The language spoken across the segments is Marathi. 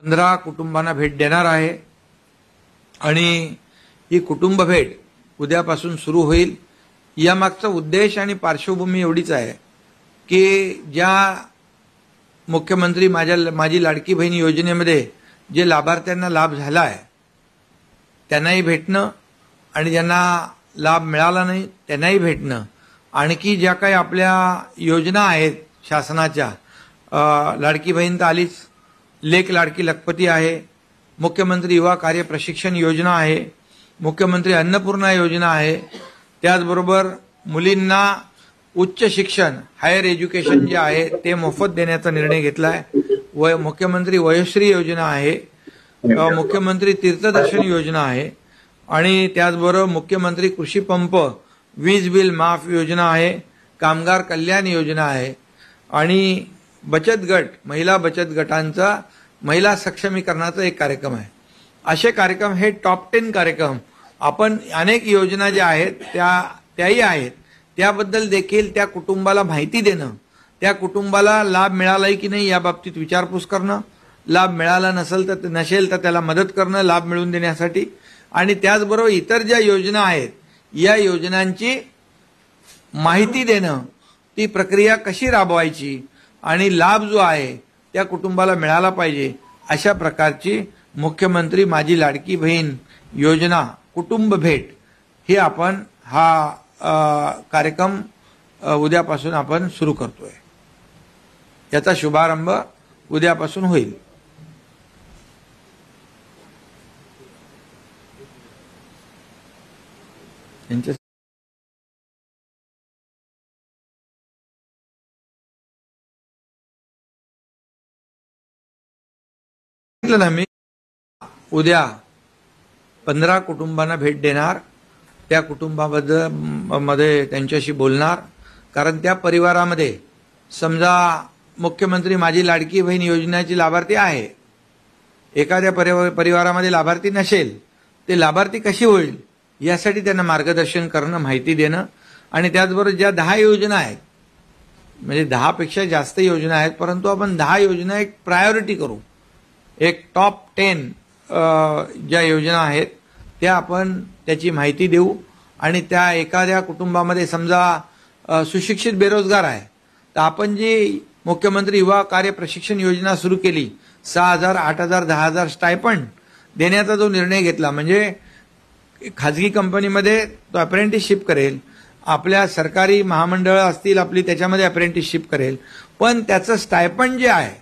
15 कुटुंबांना भेट देणार आहे आणि ही कुटुंब भेट उद्यापासून सुरू होईल। यामागचा उद्देश आणि पार्श्वभूमी एवढीच आहे की ज्या मुख्यमंत्री माझी लाडकी बहीण योजनेमध्ये जे लाभार्थ्यांना लाभ झाला आहे त्यांनाही भेटणं आणि ज्यांना लाभ मिळाला नाही त्यांनाही भेटणं, आणखी ज्या काही आपल्या योजना आहेत शासनाच्या, लाडकी बहीण तर आलीच, लेक लाडकी लखपती आहे, मुख्यमंत्री युवा कार्य प्रशिक्षण योजना आहे, मुख्यमंत्री अन्नपूर्णा योजना आहे, त्याचबरोबर मुलींना उच्च शिक्षण हायर एज्युकेशन जे आहे ते मोफत देण्याचा निर्णय घेतलाय, मुख्यमंत्री वयोश्री योजना आहे, मुख्यमंत्री तीर्थदर्शन योजना आहे आणि त्याचबरोबर मुख्यमंत्री कृषी पंप वीज बिल माफ योजना आहे, कामगार कल्याण योजना आहे आणि बचत गट, महिला बचत गटांचा महिला सक्षमीकरणाचा एक कार्यक्रम आहे। असे कार्यक्रम हे टॉप 10 कार्यक्रम आपण अनेक योजना ज्या आहेत त्याही आहेत, त्याबद्दल देखील त्या कुटुंबाला माहिती देणं, त्या कुटुंबाला लाभ मिळालाय की नाही याबाबतीत विचारपूस करणं, लाभ मिळाला नसेल तर त्याला मदत करणं लाभ मिळवून देण्यासाठी, आणि त्याचबरोबर इतर ज्या योजना आहेत या योजनांची माहिती देणं, ती प्रक्रिया कशी राबवायची आणि लाभ जो आहे त्या कुटुंबाला मिळाला पाहिजे, अशा प्रकारची मुख्यमंत्री माझी लाडकी बहीण योजना कुटुंब भेट ही आपण हा कार्यक्रम उद्यापासून आपण सुरू करतोय। याचा शुभारंभ उद्यापासून होईल। ना मी उद्या 15 कुटुंबांना भेट देणार, त्या कुटुंबामध्ये त्यांच्याशी बोलणार, कारण त्या परिवारामध्ये समजा मुख्यमंत्री माझी लाडकी बहीण योजनेची लाभार्थी आहे, एखाद्या परिवारामध्ये लाभार्थी नसेल, ते लाभार्थी कशी होईल यासाठी त्यांना मार्गदर्शन करणं, माहिती देणं, आणि त्याचबरोबर ज्या 10 योजना आहेत, म्हणजे 10 पेक्षा जास्त योजना आहेत, परंतु आपण 10 योजना एक प्रायोरिटी करू, एक टॉप 10 ज्या योजना आहेत त्या आपण त्याची माहिती देऊ, आणि त्या एखाद्या कुटुंबामध्ये समजा सुशिक्षित बेरोजगार आहे तर आपण जी मुख्यमंत्री युवा कार्य प्रशिक्षण योजना सुरू केली, 6,000, 8,000, 10,000 स्टायपंड देण्याचा जो निर्णय घेतला, म्हणजे खाजगी कंपनीमध्ये तो अप्रेंटिसशिप करेल, आपल्या सरकारी महामंडळ असतील आपली त्याच्यामध्ये अप्रेंटिसशिप करेल, पण त्याचं स्टायपंड जे आहे,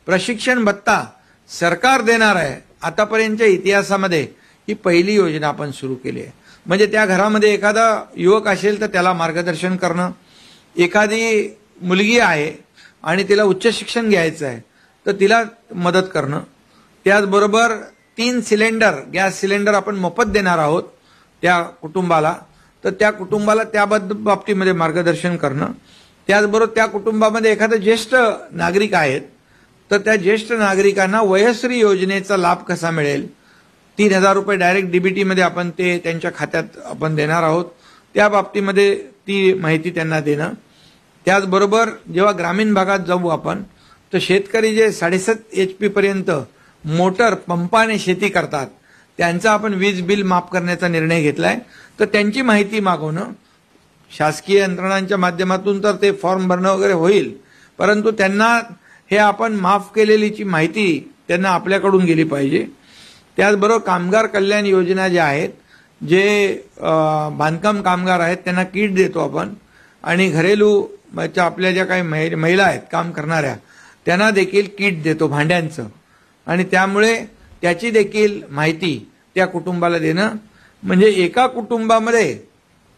प्रशिक्षण भत्ता सरकार देणार आहे। आतापर्यंतच्या इतिहासामध्ये ही पहिली योजना आपण सुरू केली आहे। म्हणजे त्या घरामध्ये एखादा युवक असेल तर त्याला मार्गदर्शन करणं, एखादी मुलगी आहे आणि तिला उच्च शिक्षण घ्यायचं आहे तर तिला मदत करणं, त्याचबरोबर 3 सिलेंडर गॅस सिलेंडर आपण मोफत देणार आहोत त्या कुटुंबाला, तर त्या कुटुंबाला त्या बाबतीमध्ये मार्गदर्शन करणं, त्याचबरोबर त्या कुटुंबामध्ये एखादा ज्येष्ठ नागरिक आहेत तर त्या ज्येष्ठ नागरिकांना वयोश्री योजनेचा लाभ कसा मिळेल, 3,000 रुपये डायरेक्ट डीबीटी मध्ये आपण ते त्यांच्या खात्यात आपण देणार आहोत, त्या बाबतीमध्ये ती माहिती त्यांना देणं। त्याचबरोबर जेव्हा ग्रामीण भागात जाऊ आपण तर शेतकरी जे 7.5 HP पर्यंत मोटर पंपाने शेती करतात त्यांचं आपण वीज बिल माफ करण्याचा निर्णय घेतलाय, तर त्यांची माहिती मागवणं, शासकीय यंत्रणांच्या माध्यमातून तर ते फॉर्म भरणं वगैरे होईल, परंतु त्यांना हे आपण माफ केलेलीची माहिती त्यांना आपल्याकडून गेली पाहिजे। त्याचबरोबर कामगार कल्याण योजना ज्या आहेत, जे बांधकाम कामगार आहेत त्यांना किट देतो आपण, आणि घरेलू आपल्या ज्या काही महिला आहेत काम करणाऱ्या त्यांना देखील किट देतो भांड्यांचं, आणि त्यामुळे त्याची देखील माहिती त्या कुटुंबाला देणं, म्हणजे एका कुटुंबामध्ये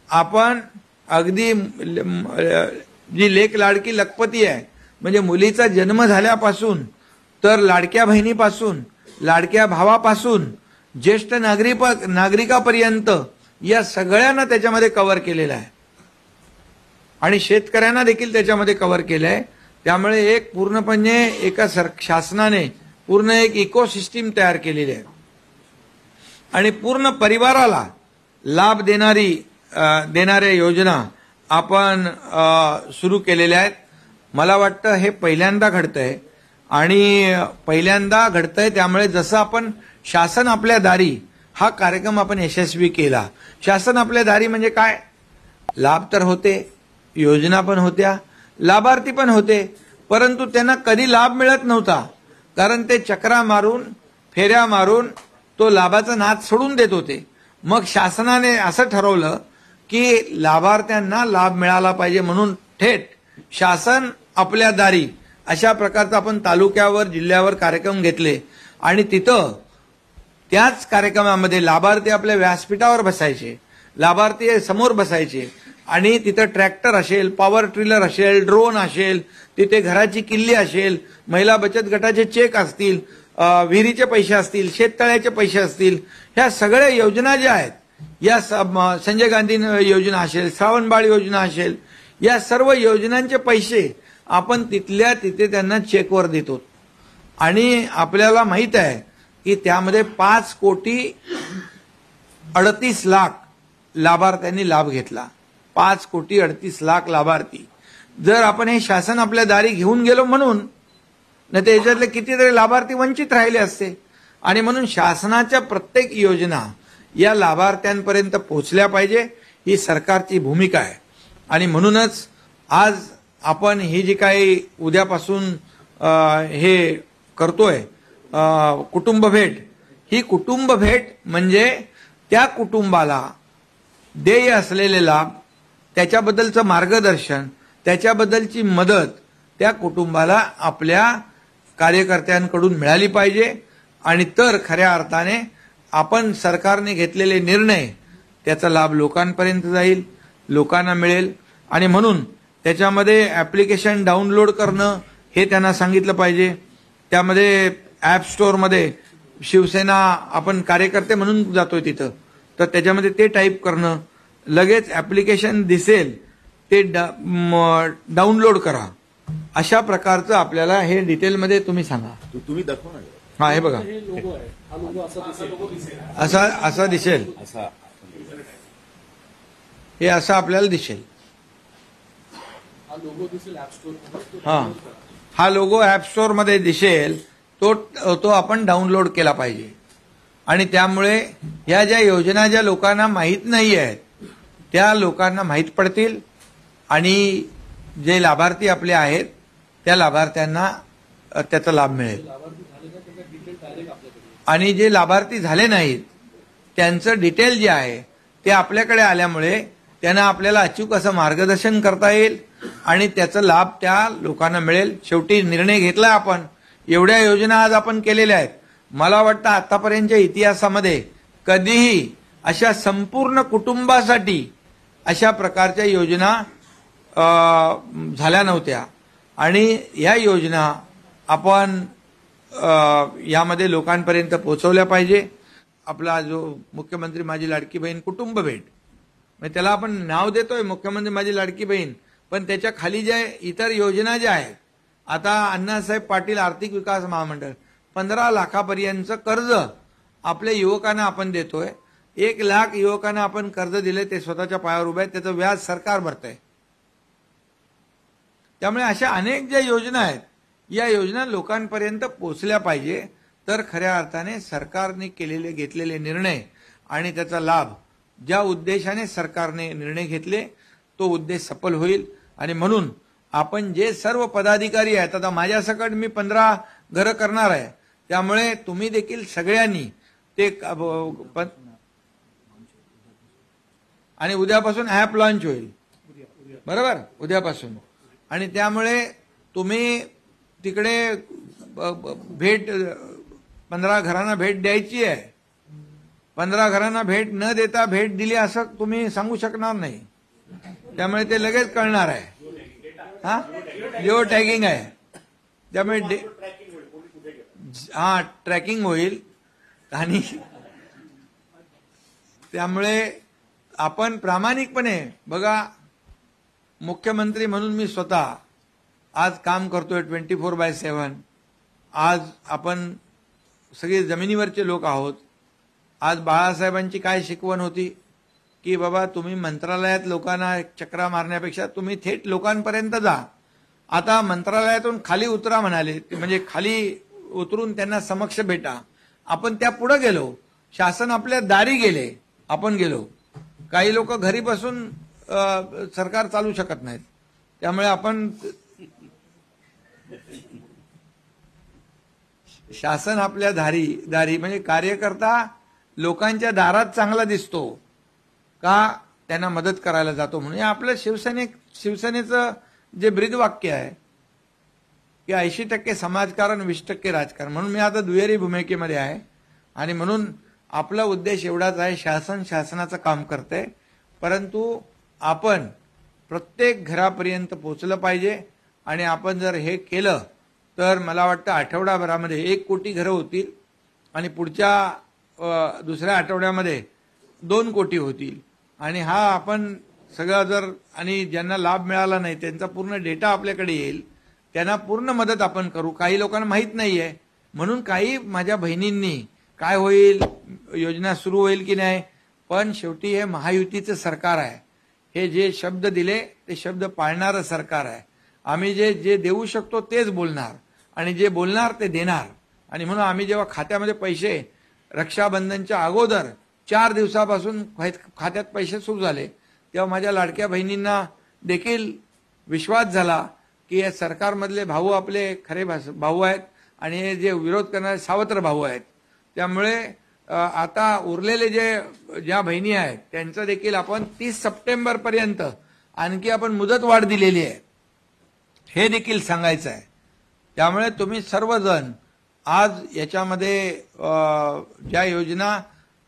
आपण अगदी जी लेक लाडकी लखपती आहे, म्हणजे मुलीचा जन्म झाल्यापासून तर लाडक्या बहिणीपासून, लाडक्या भावापासून, ज्येष्ठ नागरिकापर्यंत या सगळ्यांना त्याच्यामध्ये कव्हर केलेलं आहे, आणि शेतकऱ्यांना देखील त्याच्यामध्ये कव्हर केलं आहे। त्यामुळे एक पूर्णपणे एका शासनाने पूर्ण एक इकोसिस्टीम तयार केलेली आहे आणि पूर्ण परिवाराला लाभ देणाऱ्या योजना आपण सुरू केलेल्या आहेत। मला वाटतं हे पहिल्यांदा घडतंय आणि पहिल्यांदा घडतंय. त्यामुळे जसं आपण शासन आपल्या दारी हा कार्यक्रम आपण यशस्वी केला. शासन आपल्या दारी म्हणजे काय? लाभ तर होते, योजना पण होत्या, लाभार्थी पण होते, परंतु त्यांना कधी लाभ मिळत नव्हता. कारण ते चक्रा मारून, फेऱ्या मारून तो लाभाचा नाद सोडून देत होते. मग शासनाने असं ठरवलं की लाभार्थ्यांना लाभ मिळाला पाहिजे, म्हणून थेट शासन आपल्या दारी अशा प्रकारचा आपण तालुक्यावर, जिल्ह्यावर कार्यक्रम घेतले. आणि तिथं त्याच कार्यक्रमामध्ये लाभार्थी आपल्या व्यासपीठावर बसायचे, लाभार्थी समोर बसायचे आणि तिथं ट्रॅक्टर असेल, पॉवर ट्रिलर असेल, ड्रोन असेल, तिथे घराची किल्ली असेल, महिला बचत गटाचे चेक असतील, विहिरीचे पैसे असतील, शेततळ्याचे पैसे असतील, ह्या सगळ्या योजना ज्या आहेत, या संजय गांधी योजना असेल, श्रावणबाळ योजना असेल, या सर्व योजनांचे पैसे आपण तिथल्या तिथे त्यांना चेकवर देतो. आणि आपल्याला माहित आहे की त्यामध्ये 5,38,00,000 लाभार्थ्यांनी लाभ घेतला. 5,38,00,000 लाभार्थी. जर आपण हे शासन आपल्या दारी घेऊन गेलो म्हणून, नाही तर याच्यातले कितीतरी लाभार्थी वंचित राहिले असते. आणि म्हणून शासनाच्या प्रत्येक योजना या लाभार्थ्यांपर्यंत पोहोचल्या पाहिजे, ही सरकारची भूमिका आहे. आणि म्हणूनच आज आपण ही जी काही उद्यापासून हे करतोय कुटुंब भेट, ही कुटुंब भेट म्हणजे त्या कुटुंबाला देय असलेले लाभ, त्याच्याबद्दलचं मार्गदर्शन, त्याच्याबद्दलची मदत त्या कुटुंबाला आपल्या कार्यकर्त्यांकडून मिळाली पाहिजे. आणि तर खऱ्या अर्थाने आपण सरकारने घेतलेले निर्णय त्याचा लाभ लोकांपर्यंत जाईल, लोकांना मिळेल. आणि म्हणून त्याच्यामध्ये ऍप्लिकेशन डाउनलोड करणं हे त्यांना सांगितलं पाहिजे. त्यामध्ये ऍप स्टोअरमध्ये शिवसेना आपण कार्यकर्ते म्हणून जातोय तिथं, तर त्याच्यामध्ये ते टाईप करणं, लगेच ऍप्लिकेशन दिसेल ते डाउनलोड करा. अशा प्रकारचं आपल्याला हे डिटेलमध्ये तुम्ही सांगा. तुम्ही दाखवा ना. हा, हे बघा, असा दिसेल, हे असं आपल्याला दिसेल. हा, हा लोगो ऍप स्टोअर मध्ये दिसेल, तो आपण डाउनलोड केला पाहिजे. आणि त्यामुळे या ज्या योजना ज्या लोकांना माहीत नाही आहेत त्या लोकांना माहीत पडतील आणि जे लाभार्थी आपले आहेत त्या लाभार्थ्यांना त्याचा लाभ मिळेल. आणि जे लाभार्थी झाले नाहीत त्यांचं डिटेल जे आहे ते आपल्याकडे आल्यामुळे त्यांना आपल्याला अचूक असं मार्गदर्शन करता येईल आणि त्याचा लाभ त्या लोकांना मिळेल. शेवटी निर्णय घेतला आपण, एवढ्या योजना आज आपण केलेल्या आहेत. मला वाटतं आतापर्यंतच्या इतिहासामध्ये कधीही अशा संपूर्ण कुटुंबासाठी अशा प्रकारच्या योजना झाल्या नव्हत्या. आणि या योजना आपण यामध्ये लोकांपर्यंत पोहोचवल्या पाहिजे. आपला जो मुख्यमंत्री माझी लाडकी बहीण कुटुंब भेट, म्हणजे त्याला आपण नाव देतोय मुख्यमंत्री माझी लाडकी बहीण, पण त्याच्या खाली ज्या इतर योजना ज्या आहेत, आता अण्णासाहेब पाटील आर्थिक विकास महामंडळ 15 लाखापर्यंतचं कर्ज आपल्या युवकांना आपण देतोय. 1 लाख युवकांना आपण कर्ज दिले, ते स्वतःच्या पायावर उभे आहेत, त्याचं व्याज सरकार भरतंय. त्यामुळे अशा अनेक ज्या योजना आहेत, या योजना लोकांपर्यंत पोहोचल्या पाहिजे. तर खऱ्या अर्थाने सरकारने घेतलेले निर्णय आणि त्याचा लाभ, ज्या उद्देशाने सरकारने निर्णय घेतले तो उद्देश सफल होईल. आणि म्हणून आपण जे सर्व पदाधिकारी आहेत, आता माझ्यासकट मी 15 घरं करणार आहे, त्यामुळे तुम्ही देखील सगळ्यांनी ते, आणि उद्यापासून ऍप लॉन्च होईल, बरोबर, उद्यापासून. आणि त्यामुळे तुम्ही तिकडे भेट 15 घरांना भेट द्यायची आहे. 15 घरांना भेट न देता भेट दिली असं तुम्ही सांगू शकणार नाही. त्यामुळे ते लगेच कळणार आहे. हा, जिओ टॅगिंग आहे, त्यामुळे ट्रॅकिंग होईल. आणि त्यामुळे आपण प्रामाणिकपणे बघा, मुख्यमंत्री म्हणून मी स्वतः आज काम करतोय 24/7. आज आपण सगळे जमिनीवरचे लोक आहोत. आज बाळासाहेबांची काय शिकवण होती की बाबा तुम्ही मंत्रालयात लोकांना चक्रा मारण्यापेक्षा तुम्ही थेट लोकांपर्यंत जा. आता मंत्रालयातून खाली उतरा म्हणाले, म्हणजे खाली उतरून त्यांना समक्ष भेटा. आपण त्या पुढे गेलो, शासन आपल्या दारी गेले, आपण गेलो. काही लोक घरी बसून सरकार चालू शकत नाहीत, त्यामुळे आपण शासन आपल्या दारी म्हणजे कार्यकर्ता लोकांच्या दारात चांगला दिसतो का त्यांना मदत करायला जातो म्हणून. आपलं शिवसेनेचं जे ब्रीदवाक्य आहे की 80% समाजकारण 20% राजकारण, म्हणून मी आता दुहेरी भूमिकेमध्ये आहे. आणि म्हणून आपला उद्देश एवढाच आहे, शासनाचं काम करते, परंतु आपण प्रत्येक घरापर्यंत पोहोचलं पाहिजे. आणि आपण जर हे केलं तर मला वाटतं आठवडाभरामध्ये 1 कोटी घरं होतील आणि पुढच्या दुसऱ्या आठवड्यामध्ये 2 कोटी होतील. आणि हा आपण सगळं जर, आणि ज्यांना लाभ मिळाला नाही त्यांचा पूर्ण डेटा आपल्याकडे येईल, त्यांना पूर्ण मदत आपण करू. काही लोकांना माहीत नाहीये, म्हणून काही माझ्या बहिणींनी काय होईल, योजना सुरू होईल की नाही, पण शेवटी हे महायुतीचं सरकार आहे. हे जे शब्द दिले ते शब्द पाळणारं सरकार आहे. आम्ही जे देऊ शकतो तेच बोलणार आणि जे बोलणार ते देणार. आणि म्हणून आम्ही जेव्हा खात्यामध्ये पैसे रक्षाबंधनच्या अगोदर 4 दिवसापासून खात्यात पैसे सुरू झाले, तेव्हा माझ्या लाडक्या बहिणींना देखील विश्वास झाला की या सरकारमधले भाऊ आपले खरे भाऊ आहेत आणि हे जे विरोध करणारे सावत्र भाऊ आहेत. त्यामुळे आता उरलेले ज्या बहिणी आहेत त्यांचं देखील आपण 30 सप्टेंबर पर्यंत आणखी आपण मुदतवाढ दिलेली आहे, हे देखील सांगायचं आहे. त्यामुळे तुम्ही सर्वजण आज याच्यामध्ये ज्या योजना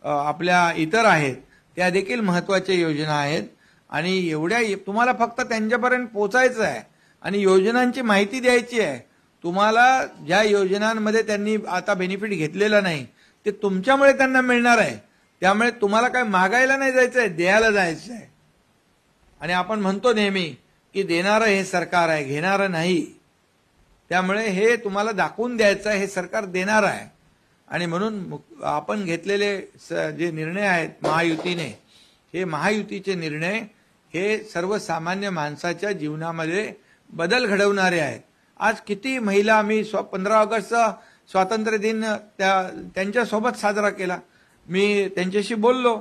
आपल्या इतर आहेत त्या देखील महत्त्वाच्या योजना आहेत. आणि एवढ्या तुम्हाला फक्त त्यांच्यापर्यंत पोहोचायचं आहे आणि योजनांची माहिती द्यायची आहे. तुम्हाला ज्या योजनांमध्ये त्यांनी आता बेनिफिट घेतलेला नाही ते तुमच्यामुळे त्यांना मिळणार आहे. त्यामुळे तुम्हाला काय मागायला नाही जायचं आहे, द्यायला जायचं आहे. आणि आपण म्हणतो नेहमी की देणारं हे सरकार आहे, घेणारं नाही. त्यामुळे हे तुम्हाला दाखवून द्यायचं आहे, हे सरकार देणार आहे. आणि म्हणून आपण घेतलेले जे निर्णय आहेत महायुतीने, हे महायुतीचे निर्णय हे सर्वसामान्य माणसाच्या जीवनामध्ये बदल घडवणारे आहेत. आज किती महिला, आम्ही 15 ऑगस्टचा स्वातंत्र्य दिन त्यांच्यासोबत साजरा केला. मी त्यांच्याशी बोललो,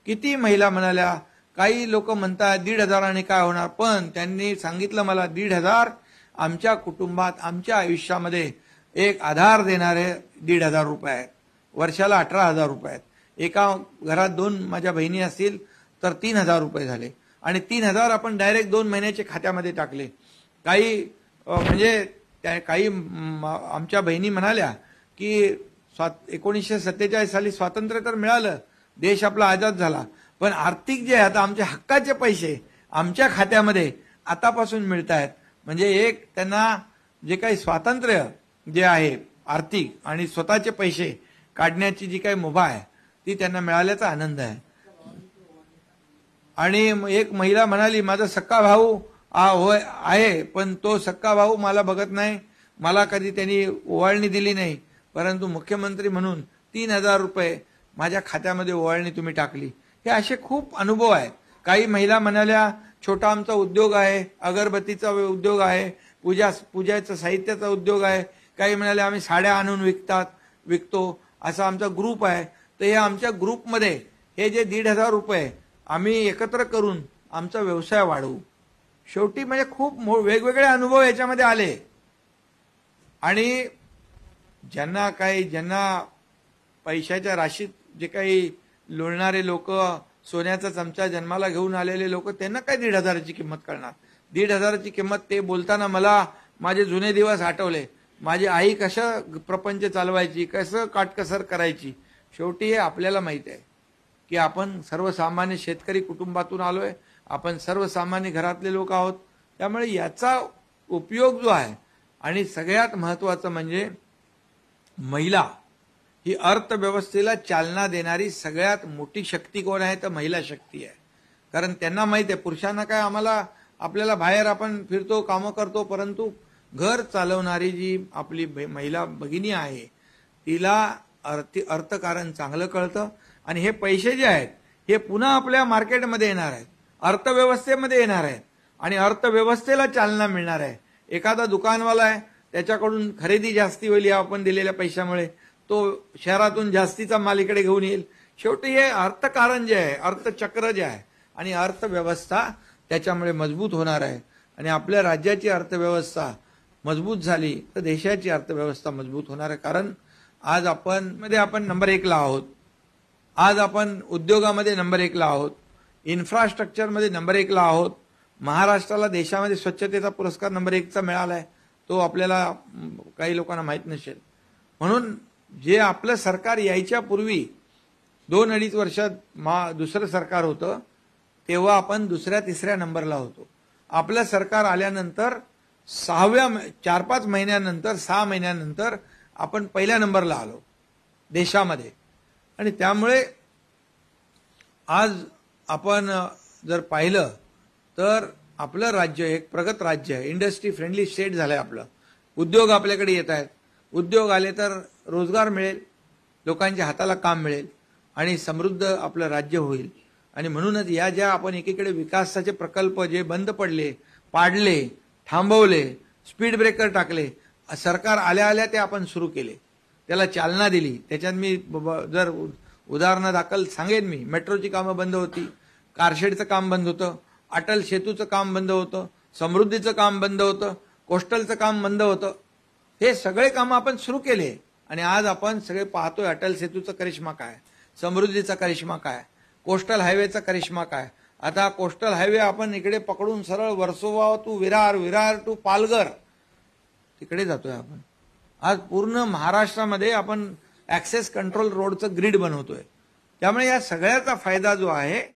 किती महिला म्हणाल्या, काही लोक म्हणतात 1,500 काय होणार, पण त्यांनी सांगितलं मला 1,500 आमच्या कुटुंबात, आमच्या आयुष्यामध्ये एक आधार देणारे 1,500 रुपये आहेत. वर्षाला 18,000 रुपये आहेत. एका घरात 2 माझ्या बहिणी असतील तर 3,000 रुपये झाले. आणि 3,000 आपण डायरेक्ट 2 महिन्याच्या खात्यामध्ये टाकले. काही काही आमच्या बहिणी म्हणाल्या की 1947 साली स्वातंत्र्य तर मिळालं, देश आपला आझाद झाला, पण आर्थिक जे आता आमच्या हक्काचे पैसे आमच्या खात्यामध्ये आतापासून मिळत आहेत. म्हणजे एक त्यांना जे काही स्वातंत्र्य जे आहे आर्थिक आणि स्वतःचे पैसे काढण्याची जी काही मुभा आहे ती त्यांना मिळाल्याचा आनंद आहे. आणि एक महिला म्हणाली, माझा सक्का भाऊ होय आहे, पण तो सक्का भाऊ मला बघत नाही, मला कधी त्यांनी ओवाळणी दिली नाही, परंतु मुख्यमंत्री म्हणून 3,000 रुपये माझ्या खात्यामध्ये ओवाळणी तुम्ही टाकली. हे असे खूप अनुभव आहेत. काही महिला म्हणाल्या, छोटा आमचा उद्योग आहे, अगरबत्तीचा उद्योग आहे, पूजाचं साहित्याचा उद्योग आहे. काही म्हणाले आम्ही साड्या आणून विकतो, असा आमचा ग्रुप आहे. तर हे आमच्या ग्रुपमध्ये हे जे 1,500 रुपये आम्ही एकत्र करून आमचा व्यवसाय वाढवू. शेवटी म्हणजे खूप वेगवेगळे अनुभव याच्यामध्ये आले. आणि ज्यांना पैशाच्या राशीत जे काही लोळणारे लोक, सोन्याचा चमचा जन्माला घेऊन आलेले लोक, त्यांना काय 1,500ची किंमत कळणार. 1,500ची किंमत ते बोलताना मला माझे जुने दिवस आठवले. माझी आई कसं प्रपंच चालवायची, कसं काटकसर करायची. शेवटी हे आपल्याला माहित आहे की आपण सर्वसामान्य शेतकरी कुटुंबातून आलोय, आपण सर्वसामान्य घरातले लोक आहोत. त्यामुळे याचा उपयोग जो आहे, आणि सगळ्यात महत्त्वाचं म्हणजे महिला ही अर्थव्यवस्थेला चालना देणारी सगळ्यात मोठी शक्ती कोण आहे, तर महिला शक्ती आहे. कारण त्यांना माहित आहे, पुरुषांना काय आपल्याला बाहेर आपण फिरतो, कामं करतो, परंतु घर चालवणारी जी आपली महिला भगिनी आहे तिला अर्थकारण चांगलं कळतं. आणि हे पैसे जे आहेत हे पुन्हा आपल्या मार्केटमध्ये येणार आहेत, अर्थव्यवस्थेमध्ये येणार आहेत आणि अर्थव्यवस्थेला चालना मिळणार आहे. एखादा दुकानवाला आहे त्याच्याकडून खरेदी जास्ती होईल या आपण दिलेल्या पैशामुळे, तो शहरातून जास्तीचा माल इकडे घेऊन येईल. शेवटी हे अर्थकारण जे आहे, अर्थचक्र जे आहे आणि अर्थव्यवस्था त्याच्यामुळे मजबूत होणार आहे. आणि आपल्या राज्याची अर्थव्यवस्था मजबूत झाली तर देशाची अर्थव्यवस्था मजबूत होणार आहे. कारण आज आपण नंबर 1 ला आहोत. आज आपण उद्योगामध्ये नंबर 1 ला आहोत. इन्फ्रास्ट्रक्चरमध्ये नंबर 1 ला आहोत. महाराष्ट्राला देशामध्ये स्वच्छतेचा पुरस्कार नंबर 1 चा मिळाला आहे. तो आपल्याला काही लोकांना माहीत नसेल. म्हणून जे आपलं सरकार यायच्या पूर्वी 2-2.5 वर्षात दुसरं सरकार होतं तेव्हा आपण 2ऱ्या-3ऱ्या नंबरला होतो. आपलं सरकार आल्यानंतर 4-5 महिन्यानंतर 6 महिन्यानंतर आपण पहिल्या नंबरला आलो देशामध्ये. आणि त्यामुळे आज आपण जर पाहिलं तर आपलं राज्य एक प्रगत राज्य आहे. इंडस्ट्री फ्रेंडली स्टेट झालंय आपलं. उद्योग आपल्याकडे येत आहेत. उद्योग आले तर रोजगार मिळेल, लोकांच्या हाताला काम मिळेल आणि समृद्ध आपलं राज्य होईल. आणि म्हणूनच या ज्या आपण एकीकडे विकासाचे प्रकल्प जे बंद पडले, पाडले, थांबवले, स्पीड ब्रेकर टाकले, सरकार आल्या ते आपण सुरू केले, त्याला चालना दिली. त्याच्यात मी जर उदाहरणं दाखल सांगेन, मी मेट्रोची कामं बंद होती, कारशेडचं काम बंद होतं, अटल सेतूचं काम बंद होतं, समृद्धीचं काम बंद होतं, कोस्टलचं काम बंद होतं. हे सगळे कामं आपण सुरू केले आणि आज आपण सगळे पाहतोय अटल सेतूचा करिश्मा काय, समृद्धीचा करिश्मा काय, कोस्टल हायवेचा करिश्मा काय. आता कोस्टल हायवे आपण इकडे पकडून सरळ वर्सोवा टू विरार, विरार टू पालघर तिकडे जातोय आपण. आज पूर्ण महाराष्ट्रामध्ये आपण ऍक्सेस कंट्रोल रोडचं ग्रीड बनवतोय. त्यामुळे या सगळ्याचा फायदा जो आहे